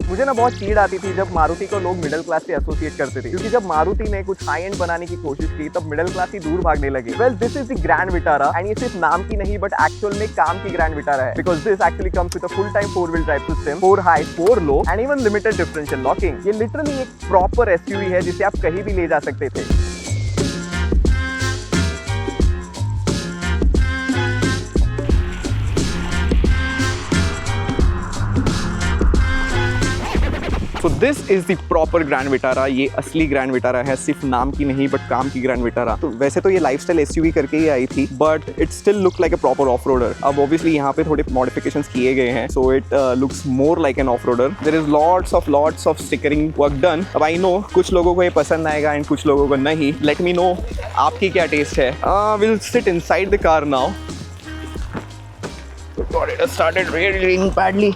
मुझे ना बहुत चीड़ आती थी जब मारुति को लोग मिडिल क्लास से एसोसिएट करते थे, क्योंकि जब मारुति ने कुछ हाई एंड बनाने की कोशिश की तब मिडिल क्लास ही दूर भागने लगे। Well, this is the grand Vitara and ये सिर्फ नाम की नहीं बट एक्चुअल में काम की ग्रैंड विटारा है, because this actually comes with a full time 4-wheel drive system, 4 high 4 low and even limited differential locking. ये लिटरली एक प्रॉपर एसयूवी है जिसे आप कहीं भी ले जा सकते थे। So this is the proper Grand Vitara। ये असली Grand Vitara है, सिर्फ नाम की नहीं बट काम की Grand Vitara। तो वैसे तो ये लाइफस्टाइल SUV करके ही आई थी but it still look like a proper off roader. अब ऑब्वियसली यहाँ पे थोड़े मॉडिफिकेशंस किए गए हैं, so it looks more like an off roader. There is lots of stickering work done. अब आई नो कुछ लोगों को ये पसंद आएगा एंड कुछ लोगों को नहीं। लेट मी नो आपकी क्या टेस्ट है। Will sit inside the car now. Got it started raining badly.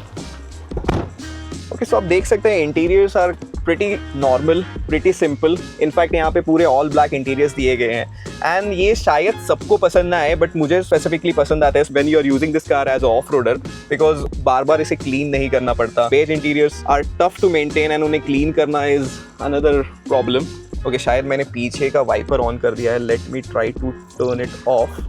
Okay, so आप देख सकते हैं interiors are pretty normal, pretty simple. In fact यहाँ पे पूरे ऑल ब्लैक इंटीरियर्स दिए गए हैं एंड ये शायद सबको पसंद ना आए बट मुझे स्पेसिफिकली पसंद आता है when you are using this car as off roader, because बार बार इसे क्लीन नहीं करना पड़ता। Beige interiors are tough to maintain and उन्हें क्लीन करना इज अनदर प्रॉब्लम। ओके, शायद मैंने पीछे का वाइपर ऑन कर दिया है। Let me try to turn it off.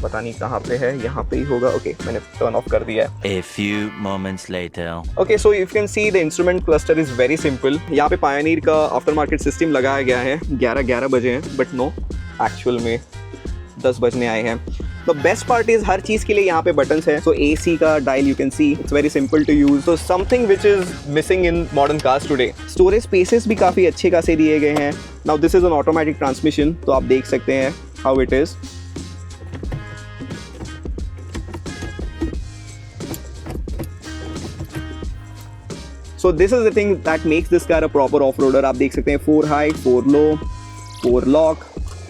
पता नहीं कहाँ पे है, यहाँ पे ही होगा। ओके, मैंने टर्न ऑफ कर दिया है। A few moments later. Okay, so you can see the instrument cluster is very simple. यहाँ पे पायोनियर का आफ्टर मार्केट सिस्टम लगाया गया है। 11 बजे हैं बट नो, एक्चुअल में 10 बजने आए हैं। द बेस्ट पार्ट इज हर चीज के लिए यहाँ पे बटन्स हैं। सो AC का dial you can see it's very simple to use. So something which is missing in modern cars today. Storage spaces भी काफी अच्छे खासे दिए गए हैं। Now this is an automatic transmission, तो आप देख सकते हैं how it is. So this is the thing that makes this car a proper off-roader। आप देख सकते हैं 4 high, 4 low, 4 lock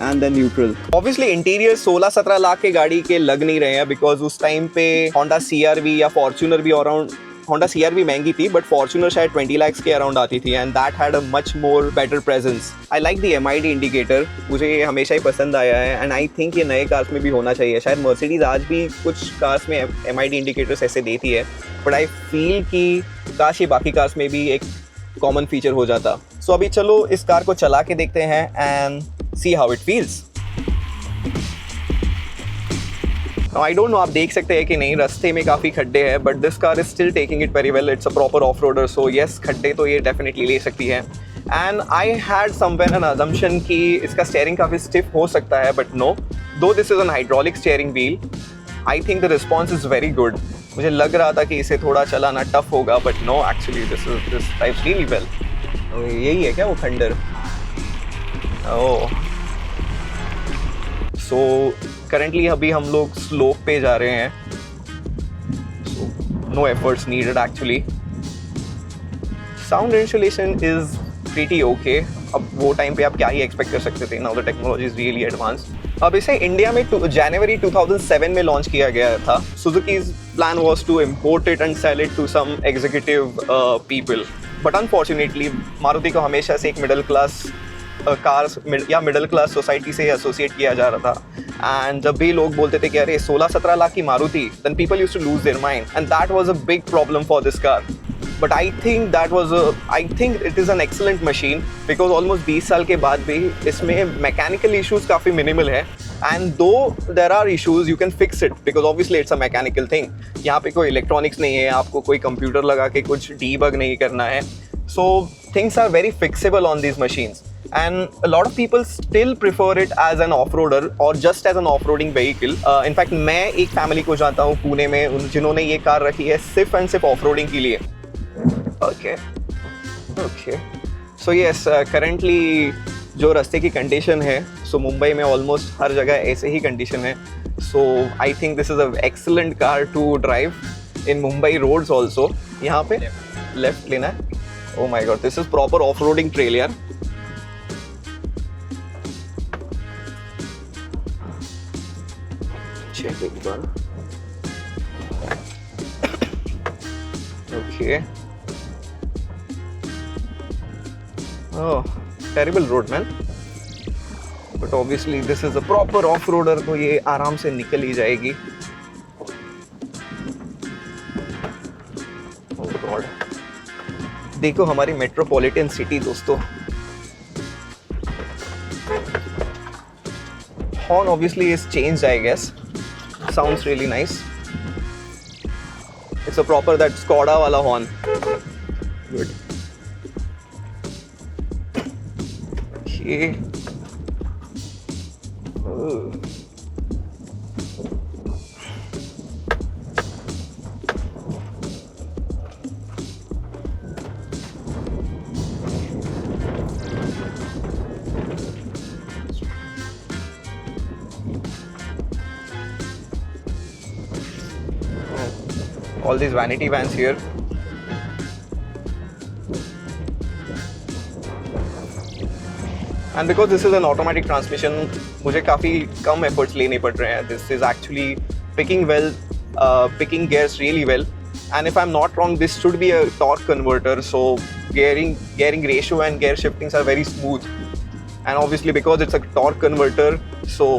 and then neutral। Obviously interior 16-17 lakh के गाड़ी के लग नहीं रहे हैं, बिकॉज उस टाइम पे Honda CR-V या Fortuner भी अराउंड, Honda CR-V महंगी थी बट Fortuner शायद 20 lakhs के अराउंड आती थी and that had a much more better presence. I like the MID indicator, मुझे ये हमेशा ही पसंद आया है एंड आई थिंक ये नए कार्स में भी होना चाहिए। शायद मर्सिडीज आज भी कुछ कार्स में MID इंडिकेटर्स ऐसे देती है बट आई फील कि काश ये बाकी कार्स में भी एक कॉमन फीचर हो जाता। सो अभी चलो इस कार को चला के देखते हैं and see how it feels. I don't know आप देख सकते हैं कि नहीं, रास्ते में काफ़ी खड्डे हैं but this car is still taking it very well. It's a proper off roader, so yes खड्डे तो ये डेफिनेटली ले सकती है। And I had somewhere N assumption कि इसका स्टेयरिंग काफ़ी स्टिफ हो सकता है बट नो, दो this is N hydraulic steering wheel, I think the response is very good. मुझे लग रहा था कि इसे थोड़ा चलाना टफ होगा but no, actually this drives really well. यही है क्या वो खंडर? ओह, सो करंटली अभी हम लोग स्लोप पे जा रहे हैं, so no efforts needed actually. Sound insulation is pretty okay. अब वो टाइम पे आप क्या ही एक्सपेक्ट कर सकते थे, now the technology is really advance. अब इसे इंडिया में जनवरी 2007 में लॉन्च किया गया था। Suzuki's plan was to import it and sell it to some executive people, but unfortunately Maruti को हमेशा से एक मिडिल क्लास कार्स या मिडिल क्लास सोसाइटी से एसोसिएट किया जा रहा था एंड जब भी लोग बोलते थे कि अरे 16-17 लाख की Maruti, then people used to lose their mind and that was a big problem for this car. But I think it is an excellent machine, because almost 20 साल के बाद भी इसमें मैकेनिकल इशूज़ काफ़ी मिनिमल है and though there are issues you can fix it, because obviously it's a mechanical thing. यहाँ पे कोई इलेक्ट्रॉनिक्स नहीं है, आपको कोई कंप्यूटर लगा के कुछ डीबग नहीं करना है। So things are very fixable on these machines and a lot of people still prefer it as an off-roader or just as an off-roading vehicle. In fact मैं एक फैमिली को जानता हूँ पुणे में जिन्होंने ये कार रखी है सिर्फ एंड सिर्फ ऑफ-रोडिंग के लिए। ओके, सो यस, करंटली जो रास्ते की कंडीशन है, सो मुंबई में ऑलमोस्ट हर जगह ऐसे ही कंडीशन है। So I think this is a excellent car to drive in Mumbai roads also. यहाँ पे लेफ्ट लेना है। Oh my god, this is proper off roading trail यार। check it one. Okay. Oh, terrible road man. But obviously this is a proper off-roader, तो ये आराम से निकल ही जाएगी। Oh God. देखो हमारी मेट्रोपॉलिटन सिटी दोस्तों। Horn obviously is changed, I guess. Sounds really nice. It's a proper that Skoda wala horn. Good. Okay. All these vanity vans here. And because this is an automatic transmission, मुझे काफ़ी कम efforts लेने पड़ रहे हैं. This is actually picking gears really well. And if I'm not wrong, this should be a torque converter, so gearing ratio and gear shiftings are very smooth. And obviously because it's a torque converter, so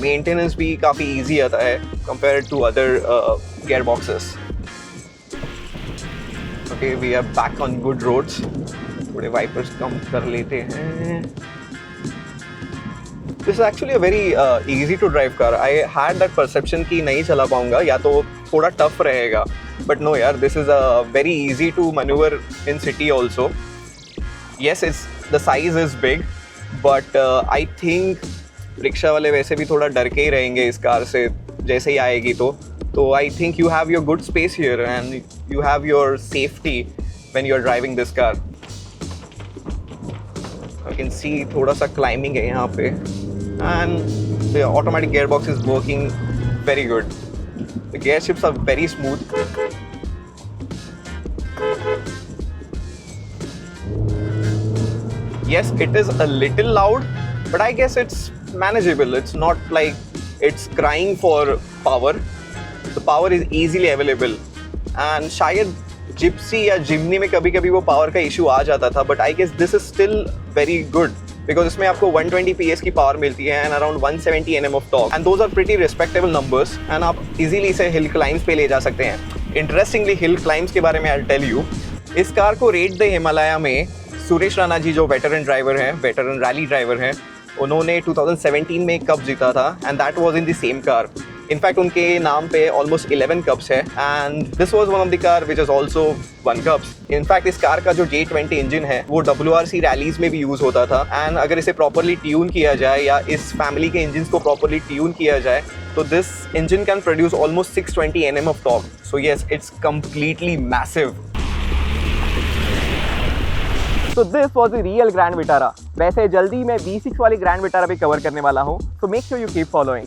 maintenance भी काफ़ी easy आता है compared to other gearboxes. Okay, we are back on good roads. थोड़े wipers कम कर लेते हैं. This is actually a very easy to drive car. I had that perception कि नहीं चला पाऊंगा या तो थोड़ा tough रहेगा. But no यार, this is a very easy to maneuver in city also. Yes, the size is big, but I think rickshaw वाले वैसे भी थोड़ा डर के ही रहेंगे इस कार से जैसे ही आएगी तो I think you have your good space here and you have your safety when you're driving this car. You can see थोड़ा सा climbing है यहाँ पे and the automatic gearbox is working very good. The gear shifts are very smooth. Yes, it is a little loud, but I guess it's manageable. It's not like it's crying for power. The power is easily available. And शायद Gypsy या जिमनी में कभी कभी वो power का issue आ जाता था, but I guess this is still very good because इसमें आपको 120 PS की पावर मिलती है and around 170 Nm of torque, and those are pretty respectable numbers, and आप easily इसे हिल क्लाइम्स पे ले जा सकते हैं. Interestingly, हिल क्लाइम्स के बारे में I'll tell you. इस कार को रेट द हिमालय में सुरेश राणा जी जो वेटरन ड्राइवर हैं, वेटरन रैली ड्राइवर हैं, उन्होंने 2017 में एक कप जीता था and that was in the same car. In fact उनके नाम पे ऑलमोस्ट 11 कप्स है and this was one of the car which is also 1 cups. In fact इस कार का जो J20 इंजन है वो WRC रैलीज में भी यूज होता था एंड अगर इसे प्रॉपरली ट्यून किया जाए या इस फैमिली के इंजन को प्रॉपरली ट्यून किया जाए तो this engine can produce almost 620 Nm of torque. So yes, it's completely massive. तो this was the real Grand Vitara. वैसे जल्दी मैं V6 वाली ग्रैंड विटारा भी कवर करने वाला हूँ, so make sure you keep following.